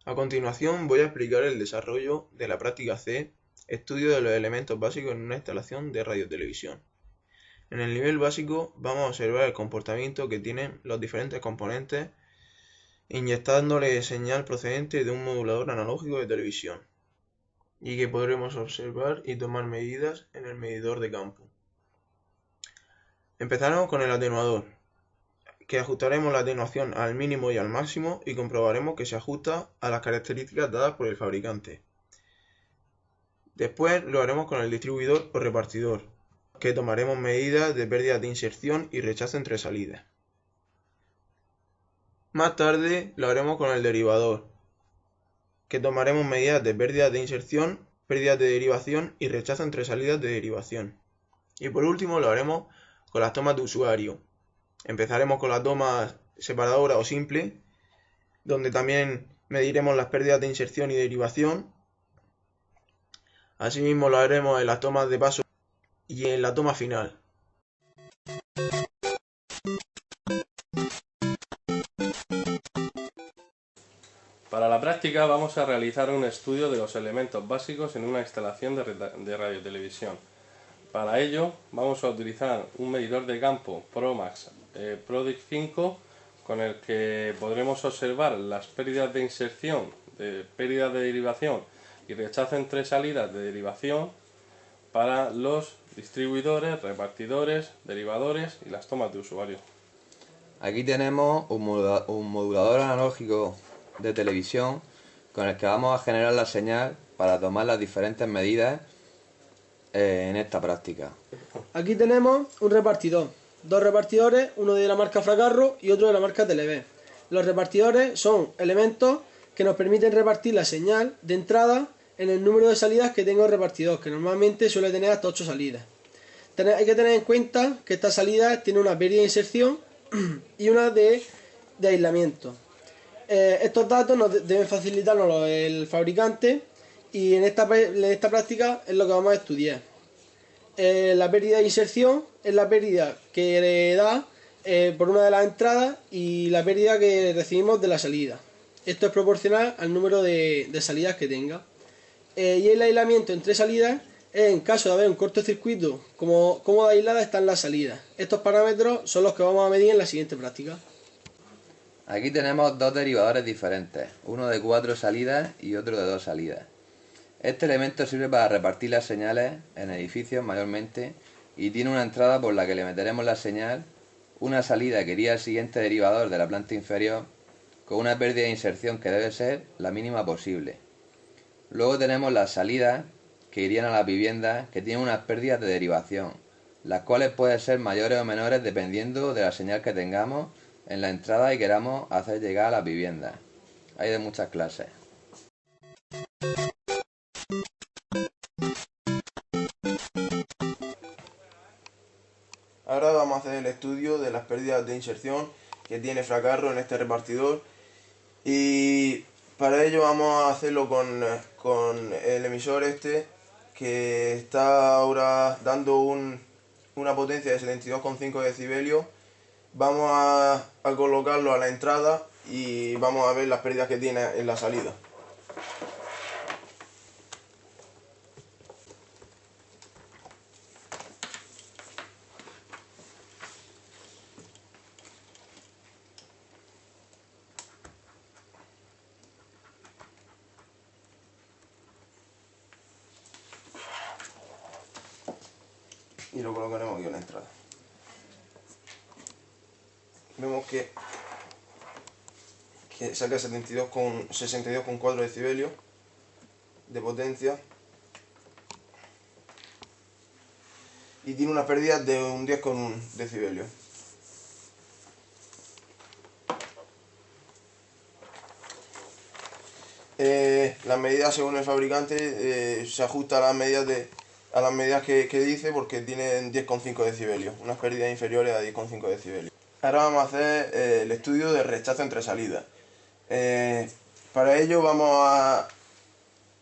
A continuación voy a explicar el desarrollo de la práctica C, estudio de los elementos básicos en una instalación de radiotelevisión. En el nivel básico vamos a observar el comportamiento que tienen los diferentes componentes inyectándole señal procedente de un modulador analógico de televisión y que podremos observar y tomar medidas en el medidor de campo. Empezaremos con el atenuador, que ajustaremos la atenuación al mínimo y al máximo y comprobaremos que se ajusta a las características dadas por el fabricante. Después lo haremos con el distribuidor o repartidor, que tomaremos medidas de pérdida de inserción y rechazo entre salidas. Más tarde lo haremos con el derivador, que tomaremos medidas de pérdida de inserción, pérdida de derivación y rechazo entre salidas de derivación. Y por último lo haremos con las tomas de usuario. Empezaremos con la toma separadora o simple, donde también mediremos las pérdidas de inserción y derivación. Asimismo lo haremos en las tomas de paso y en la toma final. Para la práctica vamos a realizar un estudio de los elementos básicos en una instalación de radiotelevisión. Para ello vamos a utilizar un medidor de campo ProMax Prodic 5 con el que podremos observar las pérdidas de inserción, pérdidas de derivación y rechazo entre salidas de derivación para los distribuidores, repartidores, derivadores y las tomas de usuario. Aquí tenemos un modulador analógico de televisión con el que vamos a generar la señal para tomar las diferentes medidas en esta práctica. Aquí tenemos un repartidor, dos repartidores, uno de la marca Fracarro y otro de la marca Televé. Los repartidores son elementos que nos permiten repartir la señal de entrada en el número de salidas que tenga el repartidor, que normalmente suele tener hasta 8 salidas. Hay que tener en cuenta que estas salidas tienen una pérdida de inserción y una de aislamiento. Estos datos nos deben facilitarnos el fabricante y en esta práctica es lo que vamos a estudiar. La pérdida de inserción es la pérdida que da por una de las entradas y la pérdida que recibimos de la salida. Esto es proporcional al número de salidas que tenga. Y el aislamiento entre salidas es en caso de haber un cortocircuito, como de aislada están las salidas. Estos parámetros son los que vamos a medir en la siguiente práctica. Aquí tenemos dos derivadores diferentes, uno de 4 salidas y otro de 2 salidas. Este elemento sirve para repartir las señales en edificios mayormente y tiene una entrada por la que le meteremos la señal, una salida que iría al siguiente derivador de la planta inferior con una pérdida de inserción que debe ser la mínima posible. Luego tenemos las salidas que irían a las viviendas que tienen unas pérdidas de derivación, las cuales pueden ser mayores o menores dependiendo de la señal que tengamos en la entrada y queramos hacer llegar a las viviendas. Hay de muchas clases. Ahora vamos a hacer el estudio de las pérdidas de inserción que tiene Fracarro en este repartidor y para ello vamos a hacerlo con el emisor este que está ahora dando una potencia de 72,5 decibelios. Vamos a colocarlo a la entrada y vamos a ver las pérdidas que tiene en la salida. Y lo colocaremos aquí en la entrada. Vemos que saca 62,4 decibelios de potencia y tiene una pérdida de un 10,1 decibelios. Las medidas según el fabricante se ajusta a las medidas que dice porque tienen 10,5 decibelios, unas pérdidas inferiores a 10,5 decibelios. Ahora vamos a hacer el estudio de rechazo entre salidas. Para ello vamos a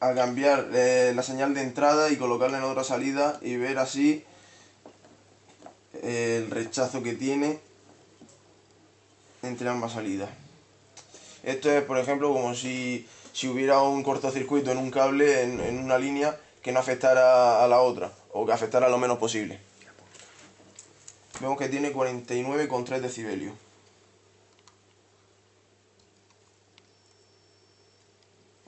cambiar la señal de entrada y colocarla en otra salida y ver así el rechazo que tiene entre ambas salidas. Esto es, por ejemplo, como si si hubiera un cortocircuito en un cable, en una línea, que no afectara a la otra, o que afectara lo menos posible. Vemos que tiene 49,3 decibelios.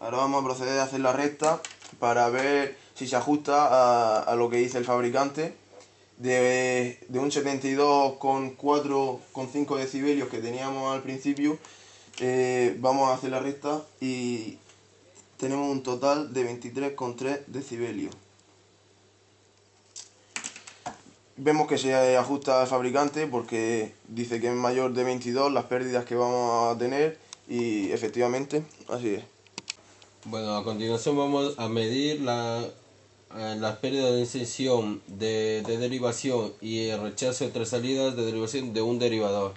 Ahora vamos a proceder a hacer la recta para ver si se ajusta a lo que dice el fabricante. De un 72,4,5 decibelios que teníamos al principio, vamos a hacer la recta y tenemos un total de 23,3 decibelios. Vemos que se ajusta al fabricante porque dice que es mayor de 22 las pérdidas que vamos a tener, y efectivamente así es. Bueno, a continuación vamos a medir las pérdidas de inserción, de derivación y el rechazo entre salidas de derivación de un derivador.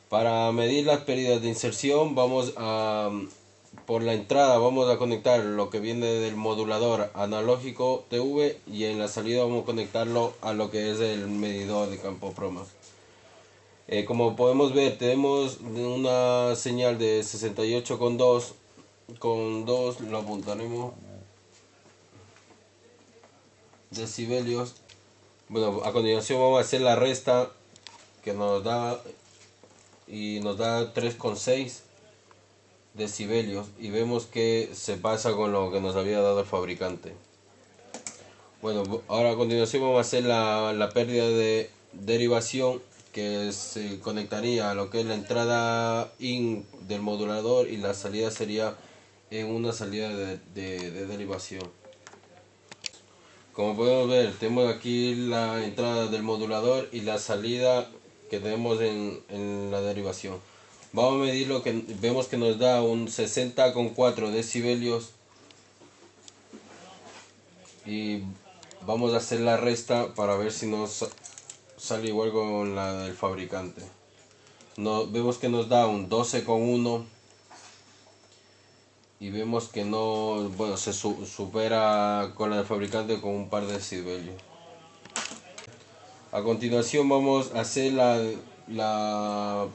Para medir las pérdidas de inserción por la entrada vamos a conectar lo que viene del modulador analógico TV, y en la salida vamos a conectarlo a lo que es el medidor de campo PROMA. Como podemos ver, tenemos una señal de 68,2. Con 2 lo apuntaremos decibelios. Bueno, a continuación vamos a hacer la resta que nos da 3,6 decibelios, y vemos que se pasa con lo que nos había dado el fabricante. Bueno, ahora a continuación vamos a hacer la pérdida de derivación, que se conectaría a lo que es la entrada in del modulador, y la salida sería en una salida de derivación. Como podemos ver, tenemos aquí la entrada del modulador y la salida que tenemos en la derivación. Vamos a medir lo que vemos que nos da un 60,4 decibelios, y vamos a hacer la resta para ver si nos sale igual con la del fabricante. Vemos que nos da un 12,1, y vemos que no, bueno, se supera con la del fabricante con un par de decibelios. A continuación vamos a hacer la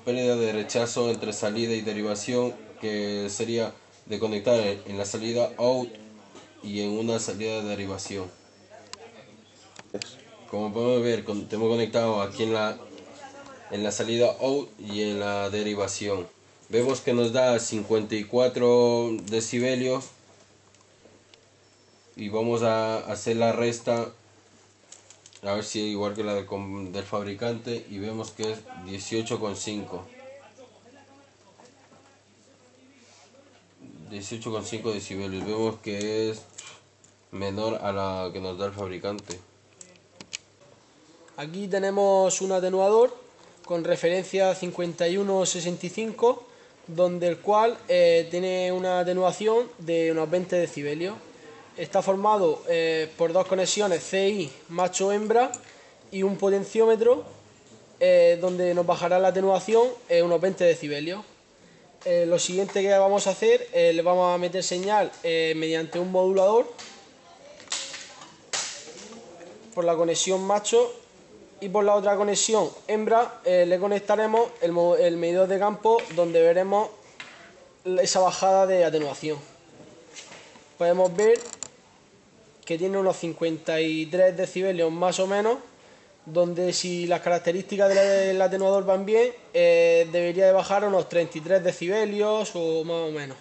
pérdida de rechazo entre salida y derivación, que sería de conectar en la salida out y en una salida de derivación. Como podemos ver, tenemos conectado aquí en la salida out y en la derivación. Vemos que nos da 54 decibelios, y vamos a hacer la resta a ver si es igual que la del fabricante, y vemos que es 18,5 decibelios. Vemos que es menor a la que nos da el fabricante. Aquí tenemos un atenuador con referencia 5165, donde el cual tiene una atenuación de unos 20 decibelios. Está formado por dos conexiones CI macho-hembra y un potenciómetro, donde nos bajará la atenuación unos 20 decibelios. Lo siguiente que vamos a hacer, le vamos a meter señal mediante un modulador por la conexión macho, y por la otra conexión hembra le conectaremos el medidor de campo, donde veremos esa bajada de atenuación. Podemos ver que tiene unos 53 decibelios más o menos, donde si las características del atenuador van bien, debería de bajar a unos 33 decibelios o más o menos.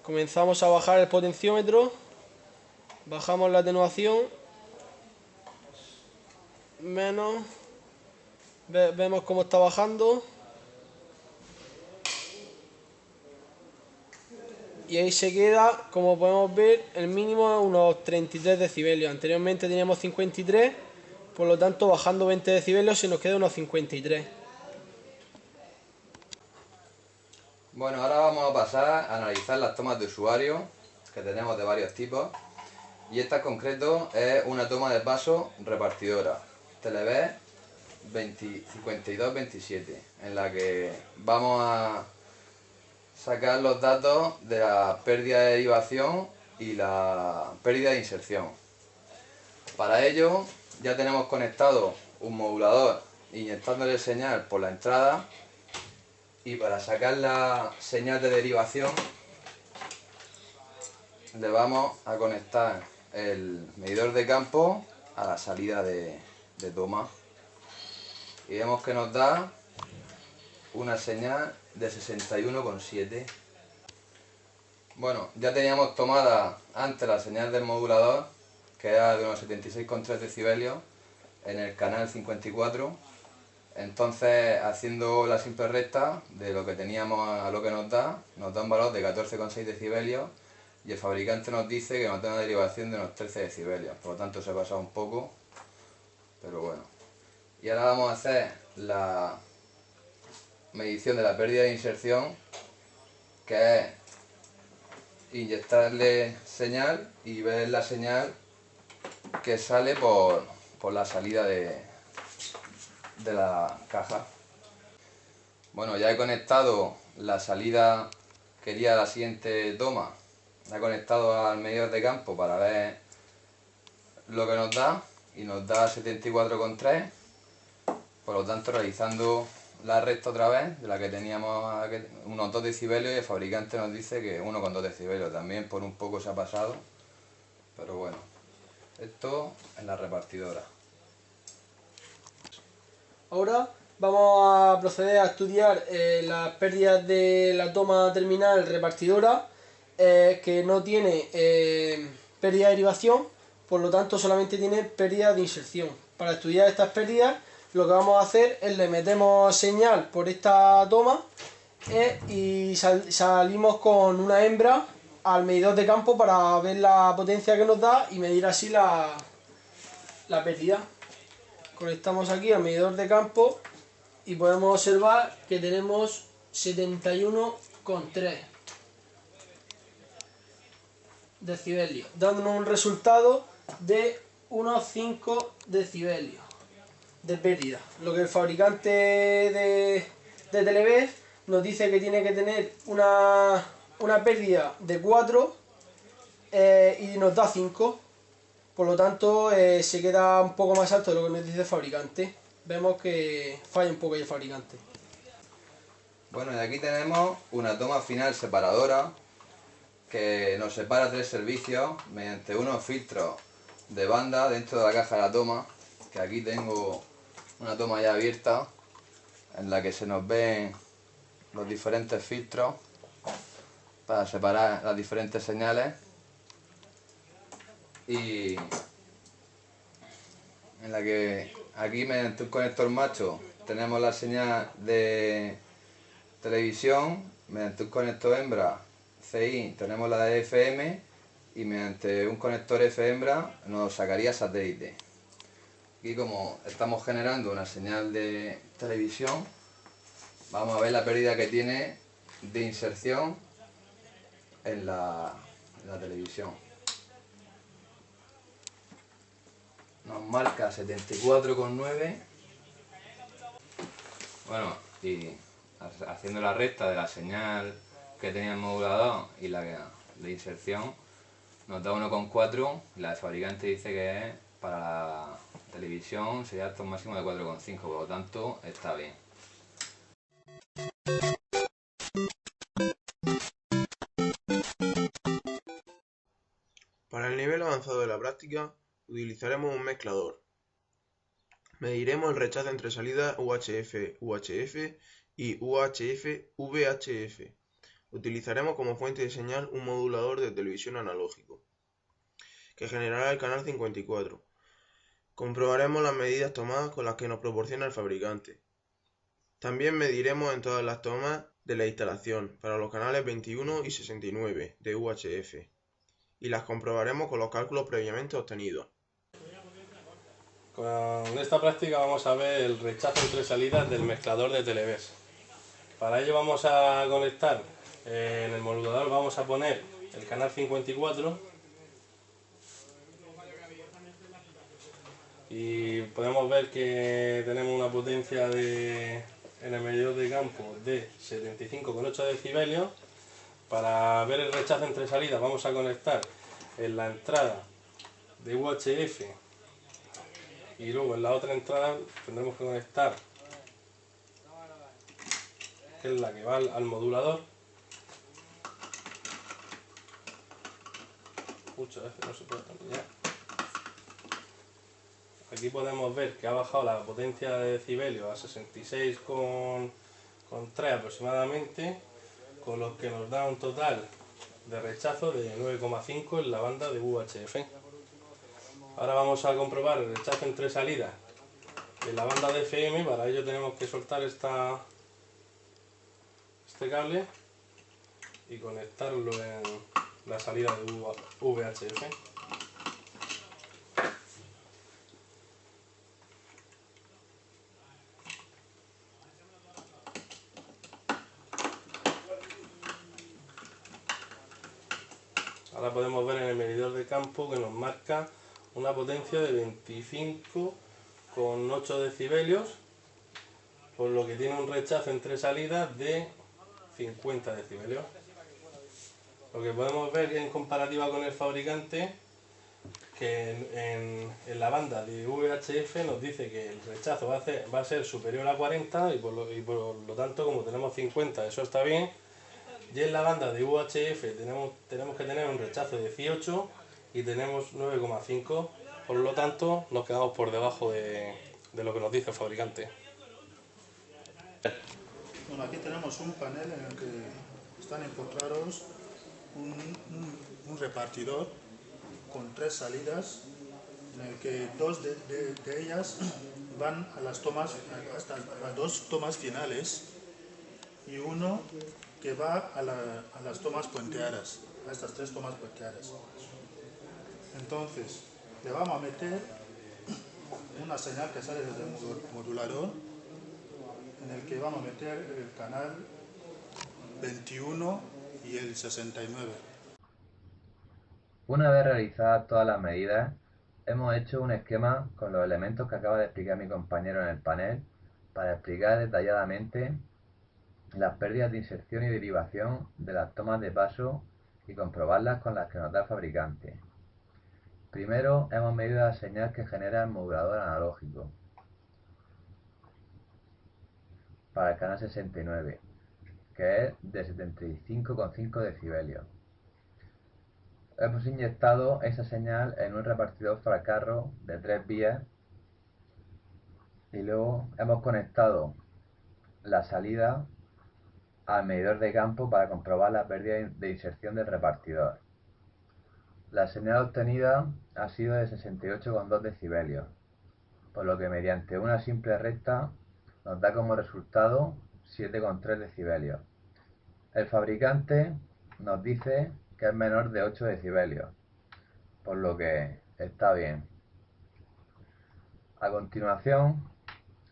Comenzamos a bajar el potenciómetro, bajamos la atenuación, menos, vemos cómo está bajando, y ahí se queda, como podemos ver, el mínimo unos 33 decibelios. Anteriormente teníamos 53, por lo tanto bajando 20 decibelios se nos queda unos 53. Bueno, ahora vamos a pasar a analizar las tomas de usuario, que tenemos de varios tipos, y esta en concreto es una toma de paso repartidora Televes 5227, en la que vamos a sacar los datos de la pérdida de derivación y la pérdida de inserción. Para ello ya tenemos conectado un modulador inyectándole señal por la entrada, y para sacar la señal de derivación le vamos a conectar el medidor de campo a la salida de toma y vemos que nos da una señal de 61,7. Bueno, ya teníamos tomada antes la señal del modulador, que era de unos 76,3 decibelios en el canal 54. Entonces, haciendo la simple recta de lo que teníamos a lo que nos da un valor de 14,6 decibelios y el fabricante nos dice que nos da una derivación de unos 13 decibelios. Por lo tanto, se ha pasado un poco, pero bueno. Y ahora vamos a hacer la medición de la pérdida de inserción, que es inyectarle señal y ver la señal que sale por la salida de la caja. Bueno, ya he conectado la salida que iría a la siguiente toma, la he conectado al medidor de campo para ver lo que nos da, y nos da 74,3. Por lo tanto, realizando la recta otra vez, de la que teníamos unos 2 decibelios, y el fabricante nos dice que 1,2 decibelios, también por un poco se ha pasado, pero bueno, esto en la repartidora. Ahora vamos a proceder a estudiar las pérdidas de la toma terminal repartidora, que no tiene pérdida de derivación, por lo tanto solamente tiene pérdida de inserción. Para estudiar estas pérdidas, lo que vamos a hacer es le metemos señal por esta toma y salimos con una hembra al medidor de campo para ver la potencia que nos da y medir así la pérdida. Conectamos aquí al medidor de campo y podemos observar que tenemos 71,3 decibelios, dándonos un resultado de unos 5 decibelios de pérdida. Lo que el fabricante de Televes nos dice que tiene que tener una pérdida de 4 y nos da 5. Por lo tanto, se queda un poco más alto de lo que nos dice el fabricante. Vemos que falla un poco el fabricante. Bueno, y aquí tenemos una toma final separadora que nos separa 3 servicios mediante unos filtros de banda dentro de la caja de la toma, que aquí tengo una toma ya abierta en la que se nos ven los diferentes filtros para separar las diferentes señales, y en la que aquí mediante un conector macho tenemos la señal de televisión, mediante un conector hembra CI tenemos la de FM, y mediante un conector F hembra nos sacaría satélite. Aquí, como estamos generando una señal de televisión, vamos a ver la pérdida que tiene de inserción en la televisión. Nos marca 74,9. Bueno, y haciendo la recta de la señal que tenía el modulador y la de inserción, nos da 1,4, y la de fabricante dice que es para la televisión sería hasta un máximo de 4,5, por lo tanto está bien. Para el nivel avanzado de la práctica, utilizaremos un mezclador. Mediremos el rechazo entre salidas UHF-UHF y UHF-VHF. Utilizaremos como fuente de señal un modulador de televisión analógico, que generará el canal 54. Comprobaremos las medidas tomadas con las que nos proporciona el fabricante. También mediremos en todas las tomas de la instalación para los canales 21 y 69 de UHF, y las comprobaremos con los cálculos previamente obtenidos. Con esta práctica vamos a ver el rechazo entre salidas del mezclador de Televes. Para ello vamos a conectar, en el modulador vamos a poner el canal 54 y podemos ver que tenemos una potencia en el medidor de campo de 75,8 decibelios. Para ver el rechazo entre salidas vamos a conectar en la entrada de UHF, y luego en la otra entrada tendremos que conectar, que es la que va al modulador. muchas veces no se puede atornillar. Aquí podemos ver que ha bajado la potencia de decibelios a 66,3 aproximadamente, con lo que nos da un total de rechazo de 9,5 en la banda de UHF. Ahora vamos a comprobar el rechazo entre salidas en la banda de FM. Para ello tenemos que soltar este cable y conectarlo en la salida de VHF. Ahora podemos ver en el medidor de campo que nos marca una potencia de 25,8 decibelios, por lo que tiene un rechazo entre salidas de 50 decibelios. Lo que podemos ver en comparativa con el fabricante, que en la banda de VHF nos dice que el rechazo va a ser superior a 40 y por lo tanto, como tenemos 50, eso está bien. Y en la banda de UHF tenemos que tener un rechazo de 18 y tenemos 9,5, por lo tanto nos quedamos por debajo de lo que nos dice el fabricante. Bueno, aquí tenemos un panel en el que están empotrados un repartidor con 3 salidas, en el que 2 de ellas van a las tomas, hasta las 2 tomas finales, y uno que va a las tomas puenteadas, a estas 3 tomas puenteadas. Entonces, le vamos a meter una señal que sale desde el modulador, en el que vamos a meter el canal 21 y el 69. Una vez realizadas todas las medidas, hemos hecho un esquema con los elementos que acaba de explicar mi compañero en el panel para explicar detalladamente las pérdidas de inserción y derivación de las tomas de paso y comprobarlas con las que nos da el fabricante. Primero hemos medido la señal que genera el modulador analógico para el canal 69, que es de 75,5 decibelios. Hemos inyectado esa señal en un repartidor Fracarro de 3 vías y luego hemos conectado la salida al medidor de campo para comprobar la pérdida de inserción del repartidor. La señal obtenida ha sido de 68,2 decibelios, por lo que mediante una simple recta nos da como resultado 7,3 decibelios. El fabricante nos dice que es menor de 8 decibelios, por lo que está bien. A continuación,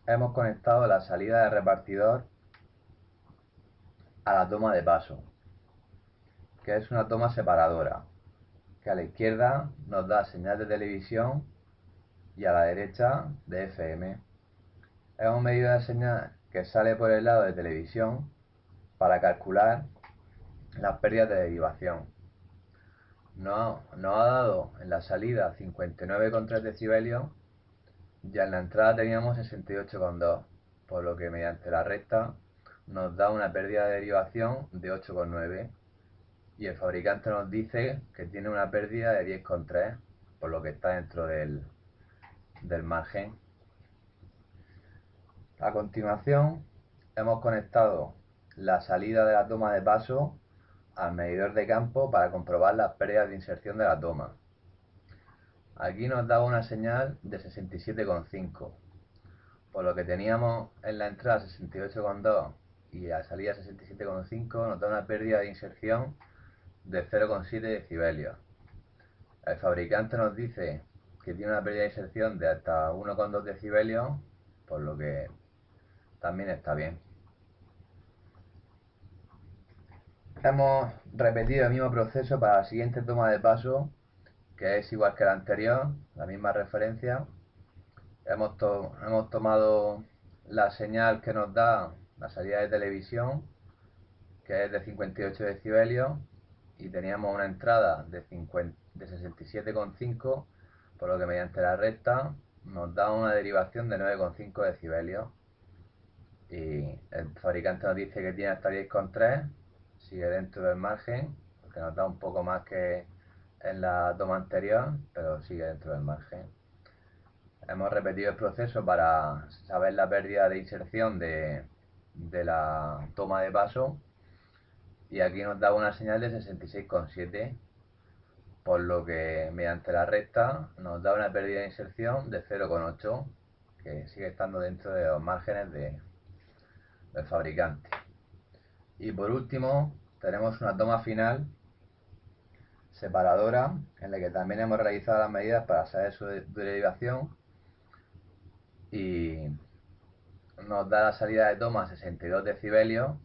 hemos conectado la salida de repartidor a la toma de paso, que es una toma separadora, que a la izquierda nos da señal de televisión y a la derecha de FM. Hemos medido la señal que sale por el lado de televisión para calcular las pérdidas de derivación. Nos ha dado en la salida 59,3 decibelios y en la entrada teníamos 68,2, por lo que mediante la recta nos da una pérdida de derivación de 8,9 y el fabricante nos dice que tiene una pérdida de 10,3, por lo que está dentro del margen. A continuación hemos conectado la salida de la toma de paso al medidor de campo para comprobar las pérdidas de inserción de la toma. Aquí nos da una señal de 67,5, por lo que teníamos en la entrada 68,2 y a la salida 67,5 nos da una pérdida de inserción de 0,7 decibelios. El fabricante nos dice que tiene una pérdida de inserción de hasta 1,2 decibelios, por lo que también está bien. Hemos repetido el mismo proceso para la siguiente toma de paso, que es igual que la anterior, la misma referencia. Hemos tomado la señal que nos da la salida de televisión, que es de 58 decibelios, y teníamos una entrada de 67,5, por lo que mediante la recta nos da una derivación de 9,5 decibelios. Y el fabricante nos dice que tiene hasta 10,3, sigue dentro del margen, que nos da un poco más que en la toma anterior, pero sigue dentro del margen. Hemos repetido el proceso para saber la pérdida de inserción de la toma de paso, y aquí nos da una señal de 66,7, por lo que mediante la recta nos da una pérdida de inserción de 0,8, que sigue estando dentro de los márgenes del fabricante. Y por último tenemos una toma final separadora, en la que también hemos realizado las medidas para saber su derivación, y nos da la salida de toma 62 decibelios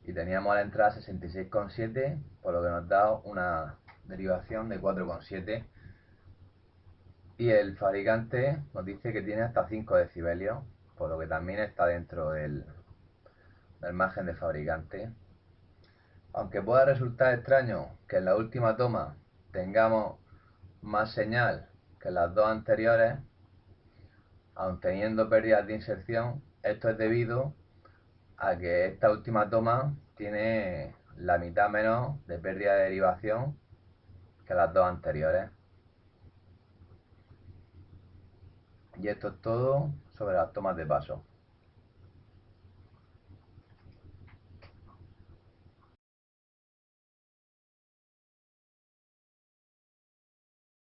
y teníamos a la entrada 66,7, por lo que nos da una derivación de 4,7, y el fabricante nos dice que tiene hasta 5 decibelios, por lo que también está dentro del margen del fabricante. Aunque pueda resultar extraño que en la última toma tengamos más señal que en las dos anteriores, aun teniendo pérdidas de inserción, esto es debido a que esta última toma tiene la mitad menos de pérdida de derivación que las dos anteriores. Y esto es todo sobre las tomas de paso.